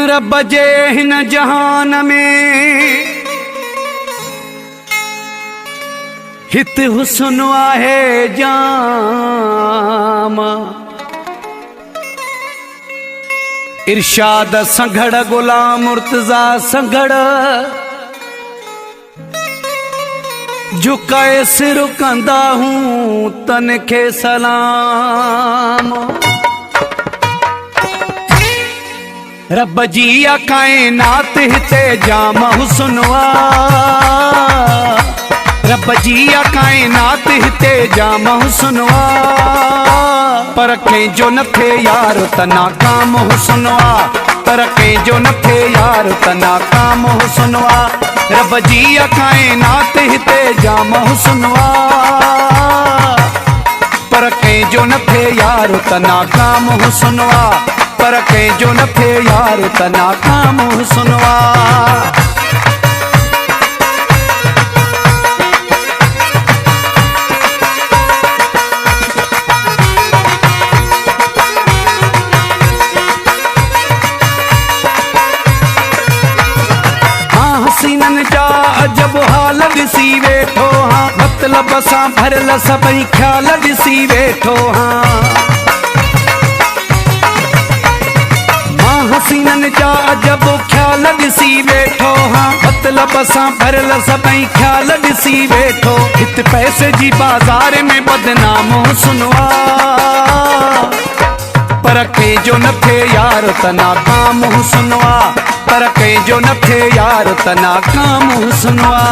रब जे हिन जहान में हित हुस्न आहे जाम। इरशाद संघड़ गुलाम मुर्तजा संघड़ झुकाए सिर कंदा हूँ तन के सलाम। रब जी या कायनात हिते जाम हुस्नवा। रब जी या कायनात हिते जाम हुस्नवा। पर कंहिंजो न थे यार त नाकाम हुस्नवा। पर कंहिंजो न थे यार त नाकाम हुस्नवा। रब जी या कायनात हिते जाम हुस्नवा। पर कंहिंजो न थे यार त नाकाम हुस्नवा। पर कंहिंजो न थे यार त नाकाम हुस्नवा। हसीनन जा अजब हाल ॾिसी वेठो हाँ। मतलब सां भरियल सभई ख्याल ॾिसी वेठो हाँ। हसीनन जा अजब ख्याल ॾिसी वेठो हाँ। मतलब सां भरियल सभई ख्याल ॾिसी वेठो। हित पैसे जी बाज़ार में बदनाम हुस्नवा। पर कंहिंजो न थे यार त नाकाम हुस्नवा। पर कंहिंजो न थे यार त नाकाम हुस्नवा।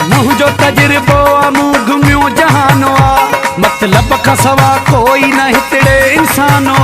मुंहिंजो तजुर्बो आ मूं घुमियो जहानो आ। मतलब खां सवा कोई न हितड़े इंसानो आ।